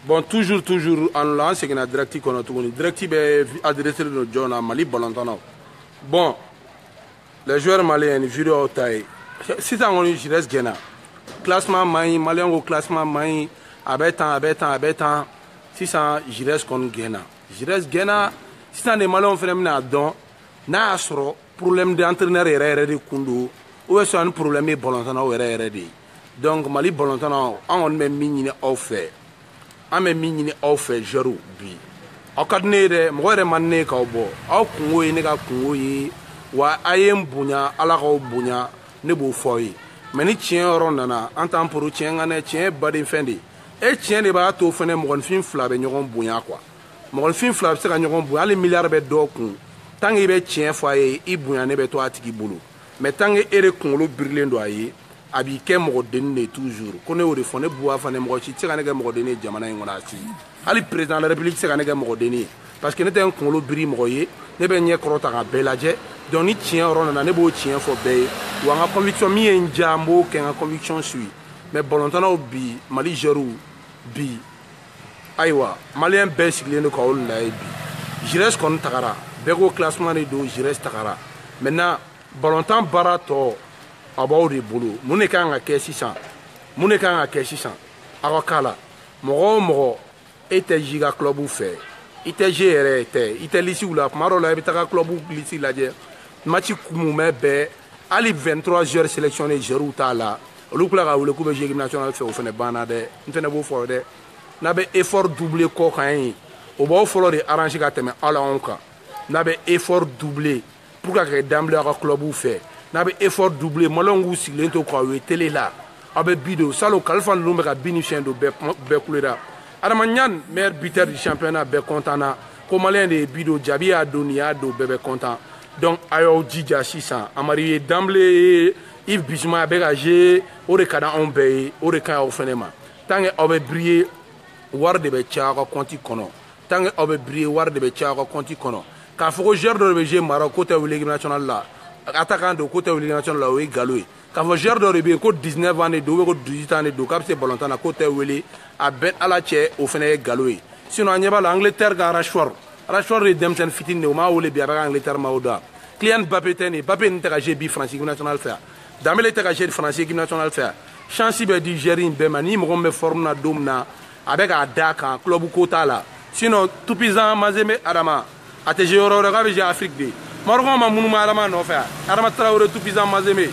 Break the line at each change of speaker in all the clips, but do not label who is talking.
Bon, toujours, en l'an, c'est une directive qu'on a tourné. Directive est adressée de nos gens à Mali, Bolantana. Bon, les joueurs maliens, ils virent au taille. Si ça, on est Jires Gena. Classement Maï, Malien au classement Maï, abetan. Si ça, Jires qu'on Gena. Jires Gena, si ça, les Maliens fait un don, n'a asro, problème d'entraîneur et de Kundu, ou est-ce un problème de Bolantana ou RRD. Donc, Mali, Bolantana, on met mini au fait. An bɛ min ɲini aw fɛ zɛriw bi aw ka di ne ye dɛ mɔgɔ yɛrɛ man ne ye k'aw bɔ aw kungo ye ne ka kungo ye wa a ye n bonya ala k'aw bonya ne b'o fɔ aw ye mɛ ni tiɲɛ yɔrɔ nana an t'an poro tiɲɛ ka nɛ tiɲɛ ye badenfɛn de ye e tiɲɛ de b'a to fɛnɛ mɔgɔninfin fila bɛ ɲɔgɔn bonya quoi mɔgɔninfin fila bɛ se ka ɲɔgɔn bonya hali miliyari bɛ dɔw kun tant que i bɛ tiɲɛ fɔ a ye i bonya ne bɛ to a tigi bolo mɛ tant que e de kunkolo birilen don a ye a b'i kɛ mɔgɔdenni de toujours ko ne y'o de fɔ ne buwa fana mɔgɔ si tɛ se ka ne kɛ mɔgɔdenni ye jamana in kɔnɔ a si hali président de la république tɛ se ka ne kɛ mɔgɔdenni ye parce que ne tɛ n kunkolo biri mɔgɔ ye ne bɛ ɲɛ kɔrɔ ta ka bɛɛ lajɛ donc ni tiɲɛ yɔrɔ nana ne b'o tiɲɛ fɔ bɛɛ ye wa n ka conviction min ye n diya n b'o kɛ n ka conviction suit mais bɔlɔntanaw bi mali jɛriw bi ayiwa maliyɛn bɛɛ sigilen don k'aw layɛ bi jires kɔni tagara bɛɛ ko classement de don jires tagara maintenant bɔlɔntan baara tɔ a b'aw de bolo mun de kan ka kɛ sisan mun de kan ka kɛ sisan aw ka k'a la mɔgɔ o mɔgɔ e tɛ ji ka club fɛ i tɛ je yɛrɛ tɛ i tɛ lisiw la tuma dɔw la i bɛ taga club lisi lajɛ match kunmɛ bɛɛ hali 23 heures sélectionné jɛriw t'a la olu tila ka wele k'u bɛ jeu équipe nationale fɛ o fana banna dɛ n fana b'o fɔ dɛ n'a bɛ effort doublé kɔ kan ye o b'aw fɔlɔ de arranger ka tɛmɛ aw la anw kan n'a bɛ effort doublé pour ka kɛ danbile aw ka club fɛ n'a bɛ effort doublé maliyɛnw k'u sigilen to k'aw ye télé la aw bɛ bi don salon kalifa ninnu bɛ ka bi ni fiɲɛ don bɛɛ kulera adama ɲani meilleur buteur du championnat bɛɛ content na ko maliyɛn de ye bi don jabi y'a don nin y'a don bɛɛ bɛ content donc a y'aw jija sisan amadu ye d'emblée Yves Bissouma a bɛ ka jouer o de ka di anw bɛɛ ye o de ka ɲi aw fana ma tant que aw bɛ briller wari de bɛ caya aw ka compte kɔnɔ tant que aw bɛ briller wari de bɛ caya aw ka compte kɔnɔ k'a fɔ ko joueur dɔ de bɛ jouer Maroc ko tɛ wuli équipe nationale la attaquant do ko tɛ wuli national la o ye nkalon ye k'a fɔ joueur dɔ de bɛ yen ko 19 ans de don ko 18 ans de don k'a bɛ se balontan na ko tɛ wele a bɛɛ ala cɛ o fana ye nkalon ye sinon a ɲɛ b'a la Angleterre ka Rashford de ye denmisɛnnin fitinin de ye o m'a wele bi a bɛ ka Angleterre maaw da Kylian Mbappé tɛ nin ye Mbappé nin tɛ ka jouer bi France équipe nationale fɛ yan Dembélé tɛ ka jouer France équipe nationale fɛ yan chance bɛ di joueur in bɛɛ ma ni mɔgɔ min bɛ forme na don min na a bɛ k'a d'a kan club ko t'a la sinon Toupizan Mazembe Adama a tɛ jouer yɔrɔ wɛrɛ k'a bɛ jouer Afrique de Marocain ma munuma Adama nɔfɛ Adama Traoré Toupizan Mazembe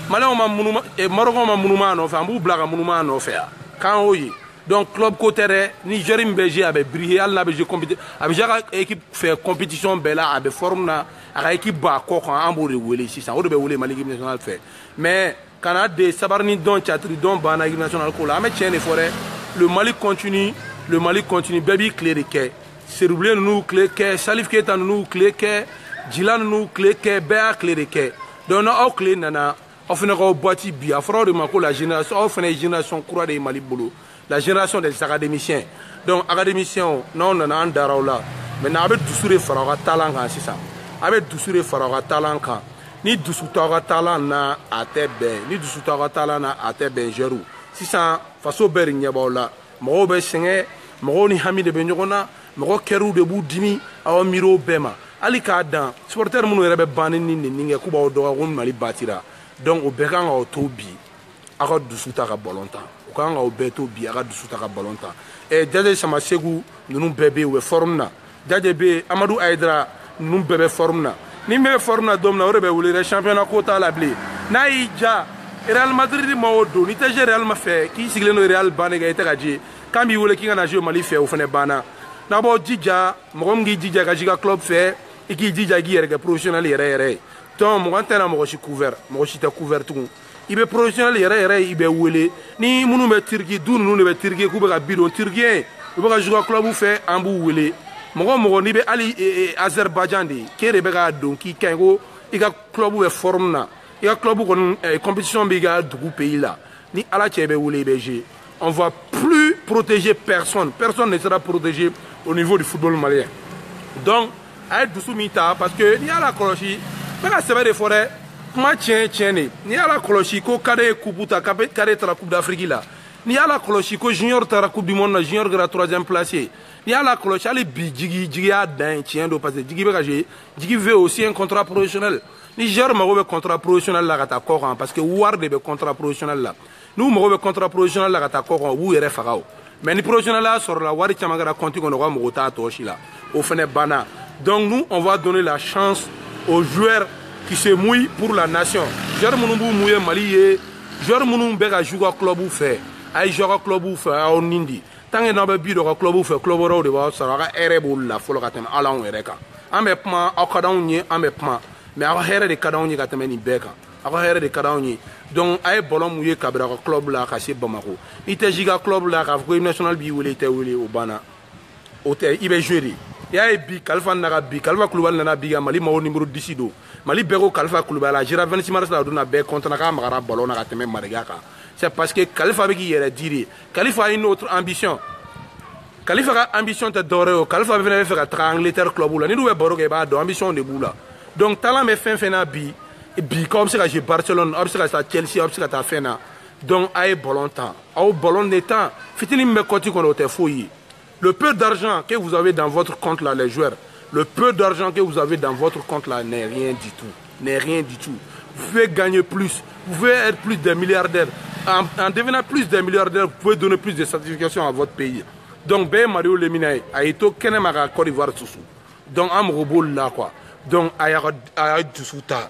Maliyɛnw ma munuma Marocain ma munuma nɔfɛ an b'u bila ka munuma nɔfɛ yan k'an y'o ye donc club ko tɛ dɛ ni joueur min bɛ jouer a bɛ briller hali n'a bɛ jouer compétition a bɛ jouer a ka équipe fɛ compétition bɛɛ la a bɛ forme na a ka équipe b'a kɔ kan an b'o de wele sisan o de bɛ wele Mali équipe nationale fɛ mais kana de sabarini dɔn catiri dɔn banna équipe nationale ko la an bɛ tiɲɛ de fɔ dɛ le Mali continue bɛɛ b'i tile de kɛ Seroubilen ninnu tile kɛ Salif Keita ninnu tile kɛ Jila ninnu tile kɛ bɛɛ y'a tile de kɛ donc n'aw tile nana aw fana k'aw boiti bi a fɔra o de ma ko la génération aw fana ye génération kura de ye Mali bolo la génération des académiciens donc académiciens n'aw nana an dara aw la maintenant a bɛ dusu de fara aw ka talent kan sisan a bɛ dusu de fara aw ka talent kan ni dusu t'aw ka talent na a tɛ bɛn ni dusu t'aw ka talent na a tɛ bɛn joueurs sisan faso bɛɛ de ɲɛ b'aw la mɔgɔw bɛ sɛgɛn mɔgɔw ni hami de bɛ ɲɔgɔn na mɔgɔ kɛriw de b'u dimi aw miiri o bɛɛ ma hali k'a dan supporter minnu yɛrɛ bɛ banni ni nin kɛ k'u b'aw dɔgɔ ko Mali batira donc o bɛɛ kan k'aw to bi aw ka dusu ta ka ballon tan o kan k'aw bɛɛ to bi aw ka dusu ta ka ballon tan Jaje Samasegu ninnu bɛɛ bɛ yen u bɛ forme na Jaje bɛ yen Amadou Aïdara ninnu bɛɛ bɛ forme na ni min bɛ forme na don min na o de bɛ wele dɛ championnat ko t'a la bilen n'a y'i ja Real Madrid ma o don n'i tɛ jouer Real ma fɛ k'i sigilen don Real bannen kan i tɛ ka jouer k'an b'i wele k'i ka na jouer Mali fɛ o fana banna n'a b'aw jija mɔgɔ min k'i jija ka jouer ka club fɛ i k'i jija k'i yɛrɛ kɛ professionnel yɛrɛ ye donc mɔgɔ tɛna mɔgɔ si couvert mɔgɔ si tɛ couvert tugun i bɛ professionnel yɛrɛ i bɛ wele ni minnu bɛ Turki du ninnu de bɛ Turki k'u bɛ ka bi don Turkien u bɛ ka jouer club fɛ an b'u wele mɔgɔ n'i bɛ hali Azerbaïdjan de k'e de bɛ k'a don k'i ka ɲi ko i ka club bɛ forme na i ka club kɔni compétition b'i ka dugu pays la ni ala cɛ bɛ wele i bɛ jouer on va plus protéger personne ne sera protégé au niveau du football malien donc a ye dusu min ta parce que n'i y'a la kɔlɔsi n bɛ ka sɛbɛn de fɔ dɛ kuma tiɲɛ de n'i y'a la kɔlɔsi ko Kade ye coupe ta Kade taara coupe d'Afrique la Ni à la cloche, ko junior tara coupe du monde, junior gra 3e placé. Ni à la cloche, allez bi jigi a d'un tien do passer. Jigi veut aussi un contrat professionnel. Ni gère ma contrat professionnel là kata koran parce que war de contrat professionnel là. Nous mo contrat professionnel là kata koran ou yere fagao. Mais ni professionnel là sur la wari chamagara konti ko no mo ta to là. Au fene bana. Donc nous on va donner la chance aux joueurs qui se mouillent pour la nation. Joueur munumbu mouye Mali, joueur munumbu bega jouer club ou fait. Ay jouer club ou fait au Nindi. Tant que n'avez bi de club ou fait club ro de ba sara erebo la folo katem ala on ereka. Ambe pma akadawnye ambe pma. Mais a here de kadawnye katem ni beka. A here de kadawnye. Donc ay bolon mouye kabra club la kasi Bamako. Ite giga club la ka national bi wele te wele au bana. Hôtel ibe jouer. Ya bi Kalfa naga bi Kalfa Koulibaly nana biga Mali mao numéro 10 do Mali beko Kalfa Koulibaly jira 26 mars la dona be contre naka magara ballon naka teme marigaka. C'est parce que Kalfa beki yere dire Kalfa a une autre ambition. Kalfa a ambition te doré Kalfa venait faire Angleterre club là ni do boro ke ba do ambition de boula. Donc talent me fin na bi comme ça j'ai Barcelone comme ça Chelsea comme ça ta fena. Donc ay ballon temps au ballon de temps fitini me koti ko te fouille. Le peu d'argent que vous avez dans votre compte là, les joueurs, le peu d'argent que vous avez dans votre compte là n'est rien du tout. N'est rien du tout. Vous pouvez gagner plus, vous pouvez être plus des milliardaires. En devenant plus des milliardaires, vous pouvez donner plus de certifications à votre pays. Donc, ben Mario Leminaï, Aïto Kenemara Côte d'Ivoire Soussou. Donc, un robot là quoi. Donc, Aïdoussouta,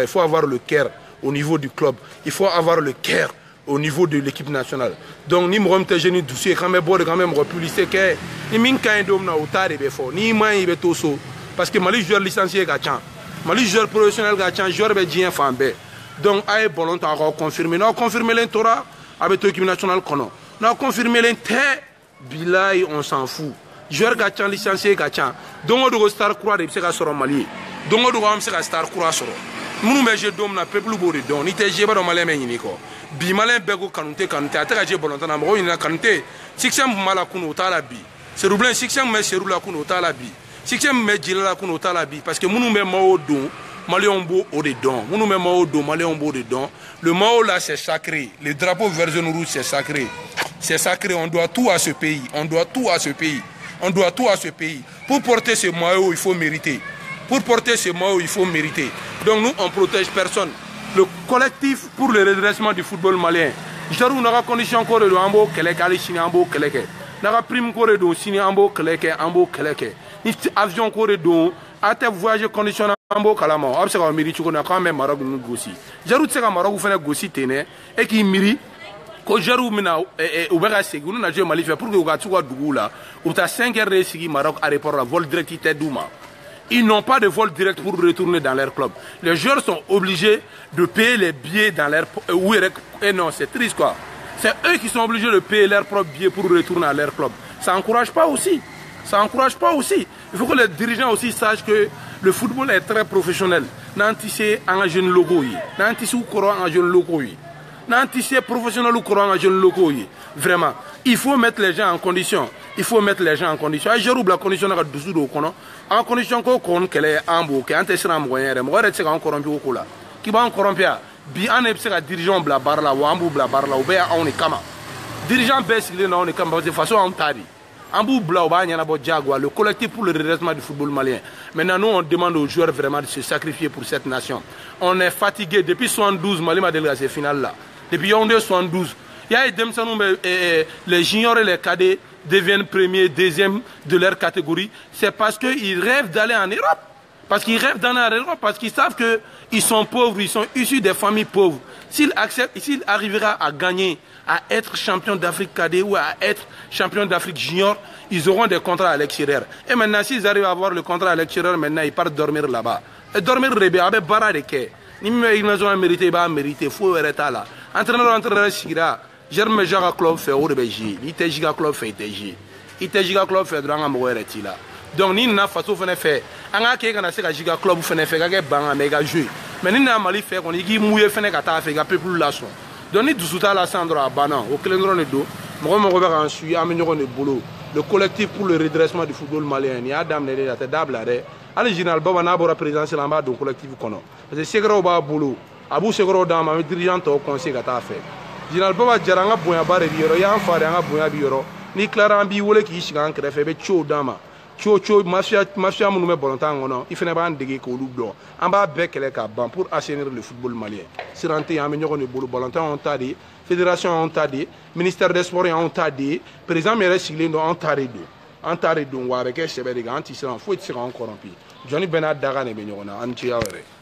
il faut avoir le cœur au niveau du club. Il faut avoir le cœur au niveau de l'équipe nationale. Donc, ni m'rom te gêner dossier quand même bon quand même repulisser que ni min quand dom na otare be fo ni man ibe toso parce que Mali joueur licencié gachan Mali joueur professionnel gachan joueur be dien fambe. Donc ay bolon ta confirmer non confirmer l'entora avec l'équipe nationale kono. Non confirmer l'enté bilay on s'en fout. Joueur gachan licencié gachan. Donc on star croix de se soro Mali. Donc on doit am se star croix soro. Munu me je dom na peuple bori don ni te jeba do malé me ni ko. Bi malin bego kanute ataka je bolonta mo ina kanute sixième mala kuno tala bi c'est roublin sixième mais c'est roula kuno tala bi sixième mais jila kuno tala bi parce que munu me mao don malion bo au dedans munu me mao don malion bo dedans le mao là c'est sacré le drapeau vert jaune rouge c'est sacré on doit tout à ce pays on doit tout à ce pays on doit tout à ce pays pour porter ce maillot il faut mériter pour porter ce maillot il faut mériter donc nous on protège personne. Le collectif pour le redressement du football malien. Jarou n'a condition corps de ambo keleke ali chini ambo keleke. N'a prime corps de chini ambo keleke ambo keleke. Ni avion corps de ate voyage condition ambo kalama. Observe miri chuko na quand même Maroc nous gossi. Jarou tseka Maroc vous fait gossi tene et qui miri ko Jarou mina obera segi nous na jouer Mali fait pour que ugatu wa dugula. Ou ta 5 heures de segi Maroc aéroport la vol direct te douma. Ils n'ont pas de vol direct pour retourner dans leur club. Les joueurs sont obligés de payer les billets dans leur... Et non, c'est triste quoi. C'est eux qui sont obligés de payer leurs propres billets pour retourner à leur club. Ça n'encourage pas aussi. Ça n'encourage pas aussi. Il faut que les dirigeants aussi sachent que le football est très professionnel. N'antissez un jeune logo. N'antissez un jeune logo. N'antissez professionnel ou courant un jeune logo. Vraiment. Il faut mettre les gens en condition. Il faut mettre les gens en condition. Je roule la condition à dessous de en condition qu'on qu'elle est en bouc, un test en moyen, moi, c'est encore corrompu au cola. Qui va en corrompre? Bien, on est dirigeant blabarla ou ambou blabarla ou bien on est kama. Dirigeant baisse, il est on est kama de façon en tari. Ambou blabba, il y a un Jaguar, le collectif pour le redressement du football malien. Maintenant, nous, on demande aux joueurs vraiment de se sacrifier pour cette nation. On est fatigué depuis 72, Mali m'a délégé finale là. Depuis 72. Il y a des les juniors et les cadets deviennent premiers, deuxièmes de leur catégorie. C'est parce qu'ils rêvent d'aller en Europe. Parce qu'ils rêvent d'aller en Europe, parce qu'ils savent qu'ils sont pauvres, ils sont issus des familles pauvres. S'ils acceptent, s'ils arriveront à gagner, à être champion d'Afrique cadet ou à être champion d'Afrique junior, ils auront des contrats à l'extérieur. Et maintenant, s'ils arrivent à avoir le contrat à l'extérieur, maintenant, ils partent dormir là-bas. Et dormir avec barra de quai. Ils ont mérité, ils ont mérité, il faut arrêter là. Entraîneur, Sira. Germe Jaga Club fait au Belgique, il était Giga Club fait TG, il était Giga Club fait dans un moyen là. Donc ni na façon fait, on a quelqu'un qui a Giga Club fait quelqu'un bang méga jeu. Mais ni na Mali fait qu'on y mouille fait qu'à fait un peu plus la son. Donc ni Doussouta la Sandra à Banan, au Clendron de dos, moi me reverrai en suivant améliorant le boulot. Le collectif pour le redressement du football malien, il y a dame la tête d'able allez général Baba Nabora présidentiel en bas du collectif qu'on a. Parce que c'est gros bas boulot, Abou c'est gros dame, un dirigeant au conseil qu'à fait. Général Baba Diarra an ka bonyaba de bi yɔrɔ i y'an fa de an ka bonya bi yɔrɔ n'i tilara an b'i wele k'i sigi an kɛrɛfɛ i bɛ ciw d'an ma ciw mafia minnu bɛ bɔlɔntan kɔnɔ i fana b'an dege k'olu dɔn an b'a bɛɛ kɛlɛ k'a ban pour assainir le football malien siran tɛ yen an bɛ ɲɔgɔn de bolo bɔlɔntan y'anw ta de ye fédération y'anw ta de ye ministère des sports y'anw ta de ye président min yɛrɛ sigilen don anw ta de don an ta de don wa a bɛ kɛ sɛbɛ de kan an tɛ siran foyi tɛ se k'anw corrompu jɔnni bɛɛ n'a daga de bɛ ɲɔgɔn na an ni ce aw yɛrɛ